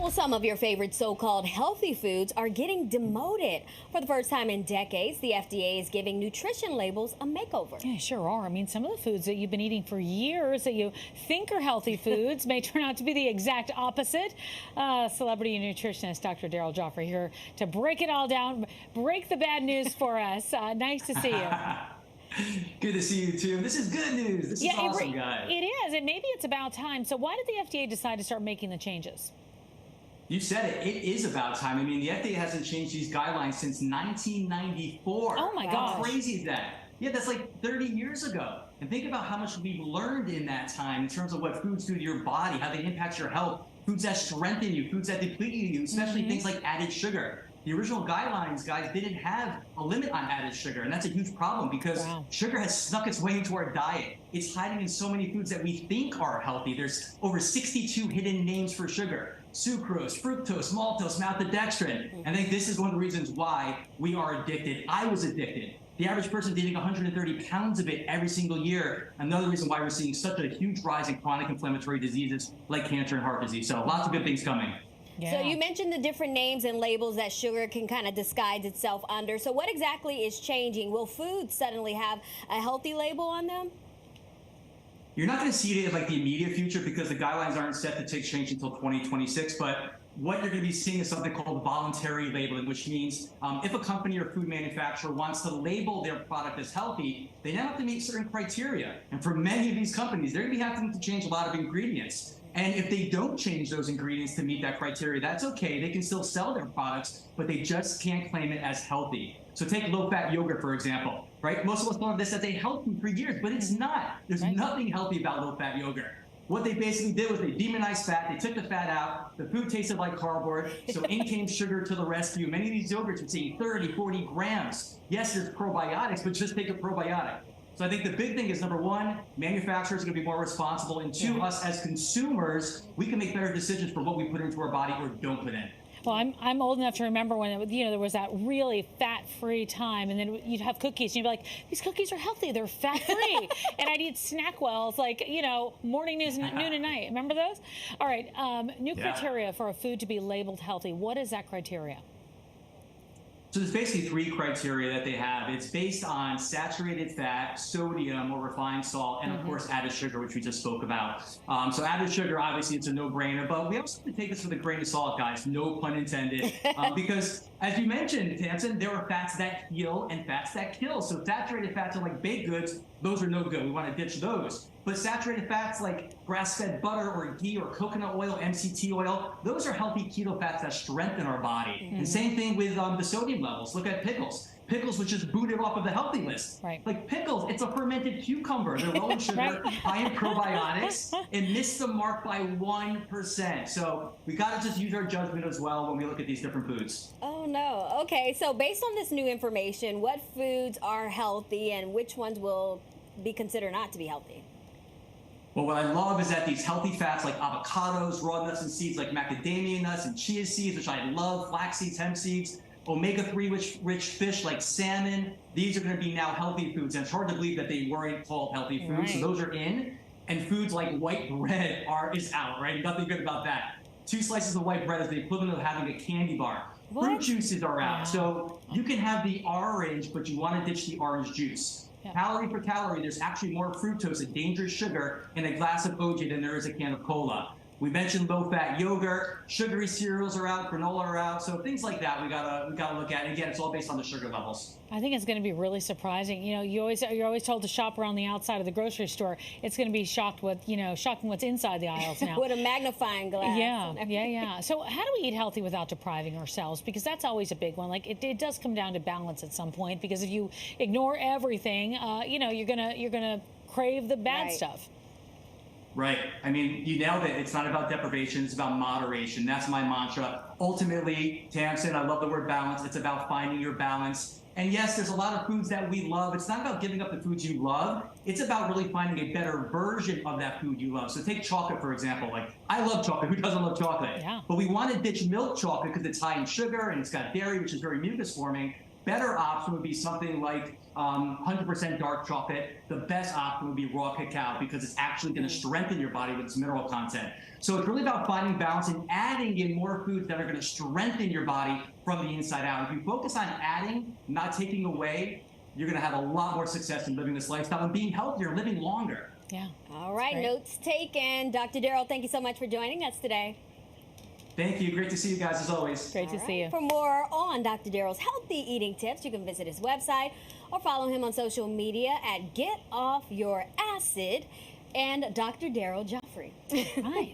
Well, some of your favorite so-called healthy foods are getting demoted. For the first time in decades, the FDA is giving nutrition labels a makeover. Yeah, sure are. I mean, some of the foods that you've been eating for years that you think are healthy foods may turn out to be the exact opposite. Celebrity nutritionist Dr. Daryl Gioffre here to break it all down, break the bad news for us. Nice to see you. Good to see you too. This is good news. This is awesome, guys. It is, and maybe it's about time. So why did the FDA decide to start making the changes? You said it. It is about time. I mean, the FDA hasn't changed these guidelines since 1994. Oh, my gosh. How crazy is that? Yeah, that's like 30 years ago. And think about how much we've learned in that time in terms of what foods do to your body, how they impact your health, foods that strengthen you, foods that deplete you, especially things like added sugar. The original guidelines, guys, didn't have a limit on added sugar, and that's a huge problem because sugar has snuck its way into our diet. It's hiding in so many foods that we think are healthy. There's over 62 hidden names for sugar: sucrose, fructose, maltose, maltodextrin. I think this is one of the reasons why we are addicted. I was addicted. The average person eating 130 pounds of it every single year. Another reason why we're seeing such a huge rise in chronic inflammatory diseases like cancer and heart disease. So lots of good things coming. Yeah. So you mentioned the different names and labels that sugar can kind of disguise itself under. So what exactly is changing? Will foods suddenly have a healthy label on them? You're not going to see it in like the immediate future because the guidelines aren't set to take change until 2026. But what you're going to be seeing is something called voluntary labeling, which means if a company or food manufacturer wants to label their product as healthy, they now have to meet certain criteria. And for many of these companies, they're going to be having to change a lot of ingredients. And if they don't change those ingredients to meet that criteria, that's okay. They can still sell their products, but they just can't claim it as healthy. So take low-fat yogurt, for example, right? Most of us thought of this as a health food for years, but it's not. There's nothing healthy about low-fat yogurt. What they basically did was they demonized fat. They took the fat out. The food tasted like cardboard. So in came sugar to the rescue. Many of these yogurts are saying 30, 40 grams. Yes, there's probiotics, but just take a probiotic. So I think the big thing is, number one, manufacturers are going to be more responsible. And two, us as consumers, we can make better decisions for what we put into our body or don't put in. Well, I'm old enough to remember when there was that really fat-free time, and then you'd have cookies, and you'd be like, "These cookies are healthy; they're fat-free." And I'd eat Snackwells like morning, noon, and night. Remember those? All right, new criteria for a food to be labeled healthy. What is that criteria? So there's basically three criteria that they have. It's based on saturated fat, sodium or refined salt, and of course added sugar, which we just spoke about. So added sugar, obviously it's a no-brainer, but we also have to take this with a grain of salt, guys, no pun intended, because as you mentioned, Tamsin, there are fats that heal and fats that kill. So saturated fats are like baked goods. Those are no good. We want to ditch those. But saturated fats like grass-fed butter or ghee or coconut oil, MCT oil, those are healthy keto fats that strengthen our body. And same thing with the sodium levels. Look at pickles. Pickles, which is booted off of the healthy list. Like pickles, it's a fermented cucumber. They're low in sugar, high in probiotics, and missed the mark by 1%. So we got to just use our judgment as well when we look at these different foods. Oh, no. Okay, so based on this new information, what foods are healthy and which ones will be considered not to be healthy? Well, what I love is that these healthy fats like avocados, raw nuts and seeds like macadamia nuts and chia seeds, which I love, flax seeds, hemp seeds, omega-3 rich fish like salmon, these are going to be now healthy foods. And it's hard to believe that they weren't called healthy foods. So those are in. And foods like white bread is out, right? Nothing good about that. 2 slices of white bread is the equivalent of having a candy bar. Fruit juices are out. So you can have the orange, but you want to ditch the orange juice. Calorie per calorie, there's actually more fructose, a dangerous sugar, in a glass of OJ than there is a can of cola. We mentioned low-fat yogurt, sugary cereals are out, granola are out, so things like that we gotta look at. And again, it's all based on the sugar levels. I think it's going to be really surprising. You're always told to shop around the outside of the grocery store. It's going to be shocking what's inside the aisles now. With a magnifying glass. Yeah. So how do we eat healthy without depriving ourselves? Because that's always a big one. Like it does come down to balance at some point. Because if you ignore everything, you're gonna crave the bad stuff. Right. I mean, you nailed it. It's not about deprivation. It's about moderation. That's my mantra. Ultimately, Tamsin, I love the word balance. It's about finding your balance. And yes, there's a lot of foods that we love. It's not about giving up the foods you love. It's about really finding a better version of that food you love. So take chocolate, for example. Like, I love chocolate. Who doesn't love chocolate? But we want to ditch milk chocolate because it's high in sugar and it's got dairy, which is very mucus forming. better option would be something like 100% dark chocolate. The best option would be raw cacao because it's actually going to strengthen your body with its mineral content. So it's really about finding balance and adding in more foods that are going to strengthen your body from the inside out. If you focus on adding, not taking away, you're going to have a lot more success in living this lifestyle and being healthier, living longer. Yeah. All right, notes taken. Dr. Daryl, thank you so much for joining us today. Thank you. Great to see you guys as always. Great to see you. For more on Dr. Daryl's healthy eating tips, you can visit his website or follow him on social media at Get Off Your Acid and Dr. Daryl Gioffre. Nice.